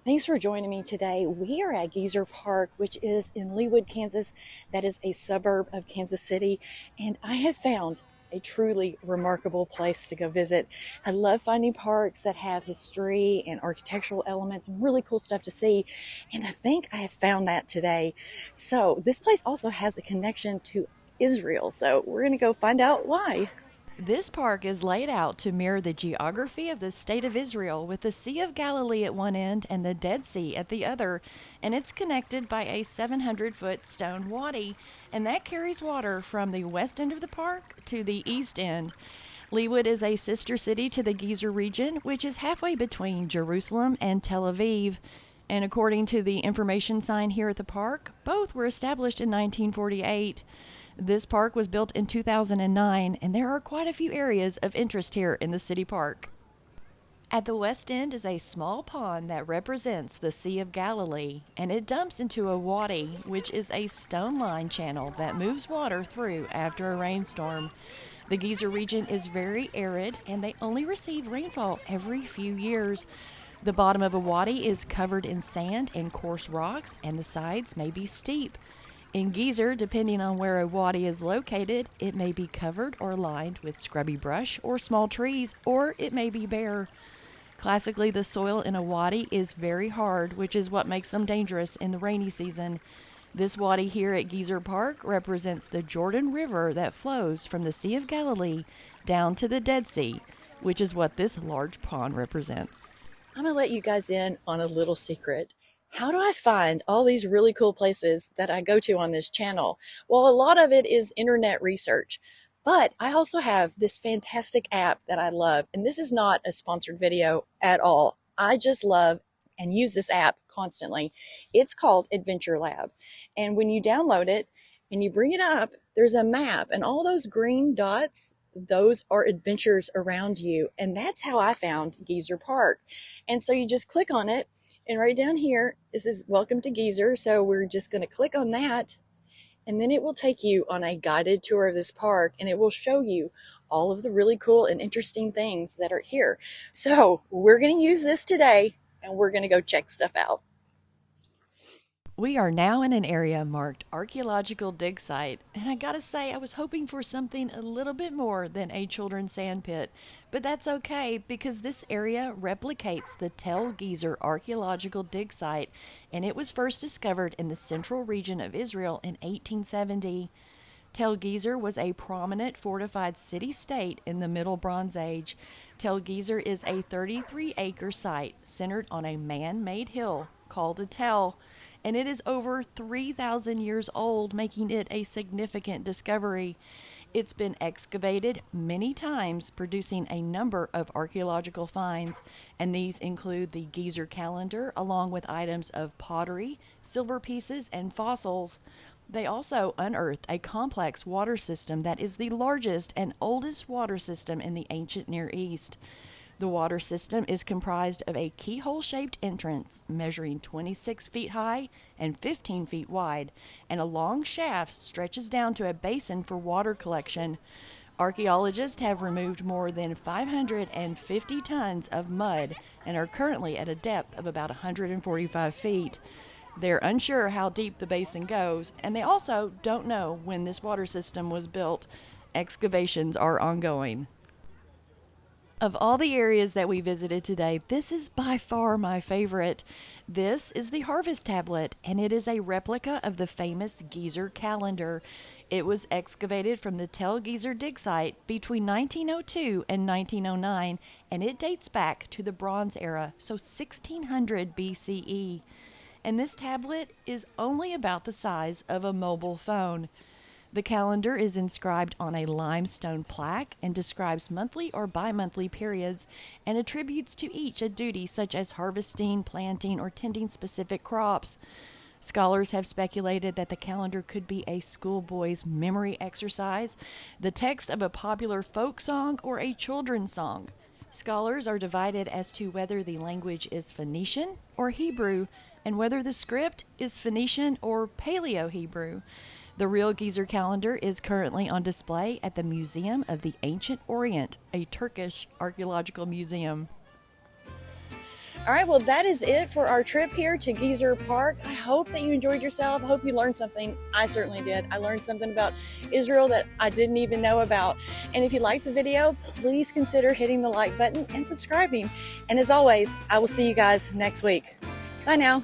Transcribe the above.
Thanks for joining me today. We are at Gezer Park, which is in Leawood, Kansas. That is a suburb of Kansas City, and I have found a truly remarkable place to go visit. I love finding parks that have history and architectural elements, really cool stuff to see, and I think I have found that today. So this place also has a connection to Israel, so we're going to go find out why. This park is laid out to mirror the geography of the state of Israel, with the Sea of Galilee at one end and the Dead Sea at the other, and it's connected by a 700-foot stone wadi, and that carries water from the west end of the park to the east end. Leawood is a sister city to the Gezer region, which is halfway between Jerusalem and Tel Aviv. And according to the information sign here at the park, both were established in 1948. This park was built in 2009, and there are quite a few areas of interest here in the city park. At the west end is a small pond that represents the Sea of Galilee, and it dumps into a wadi, which is a stone-lined channel that moves water through after a rainstorm. The Gezer region is very arid, and they only receive rainfall every few years. The bottom of a wadi is covered in sand and coarse rocks, and the sides may be steep. In Gezer, depending on where a wadi is located, it may be covered or lined with scrubby brush or small trees, or it may be bare. Classically, the soil in a wadi is very hard, which is what makes them dangerous in the rainy season. This wadi here at Gezer Park represents the Jordan River that flows from the Sea of Galilee down to the Dead Sea, which is what this large pond represents. I'm going to let you guys in on a little secret. How do I find all these really cool places that I go to on this channel? Well, a lot of it is internet research, but I also have this fantastic app that I love, and this is not a sponsored video at all. I just love and use this app constantly. It's called Adventure Lab, and when you download it and you bring it up, there's a map, and all those green dots, those are adventures around you, and that's how I found Gezer Park. And so you just click on it, and right down here, this is Welcome to Gezer. So we're just going to click on that, and then it will take you on a guided tour of this park, and it will show you all of the really cool and interesting things that are here. So we're going to use this today, and we're going to go check stuff out. We are now in an area marked Archaeological Dig Site, and I gotta say, I was hoping for something a little bit more than a children's sand pit, but that's okay because this area replicates the Tel Gezer Archaeological Dig Site, and it was first discovered in the central region of Israel in 1870. Tel Gezer was a prominent fortified city-state in the Middle Bronze Age. Tel Gezer is a 33-acre site centered on a man-made hill called a tell, and it is over 3,000 years old, making it a significant discovery. It's been excavated many times, producing a number of archaeological finds, and these include the Gezer calendar, along with items of pottery, silver pieces, and fossils. They also unearthed a complex water system that is the largest and oldest water system in the ancient Near East. The water system is comprised of a keyhole-shaped entrance measuring 26 feet high and 15 feet wide, and a long shaft stretches down to a basin for water collection. Archaeologists have removed more than 550 tons of mud and are currently at a depth of about 145 feet. They're unsure how deep the basin goes, and they also don't know when this water system was built. Excavations are ongoing. Of all the areas that we visited today, this is by far my favorite. This is the Harvest Tablet, and it is a replica of the famous Gezer calendar. It was excavated from the Tel Gezer dig site between 1902 and 1909, and it dates back to the Bronze Era, so 1600 BCE. And this tablet is only about the size of a mobile phone. The calendar is inscribed on a limestone plaque and describes monthly or bi-monthly periods and attributes to each a duty such as harvesting, planting, or tending specific crops. Scholars have speculated that the calendar could be a schoolboy's memory exercise, the text of a popular folk song, or a children's song. Scholars are divided as to whether the language is Phoenician or Hebrew, and whether the script is Phoenician or Paleo-Hebrew. The real Gezer calendar is currently on display at the Museum of the Ancient Orient, a Turkish archaeological museum. All right, well, that is it for our trip here to Gezer Park. I hope that you enjoyed yourself. I hope you learned something. I certainly did. I learned something about Israel that I didn't even know about. And if you liked the video, please consider hitting the like button and subscribing. And as always, I will see you guys next week. Bye now.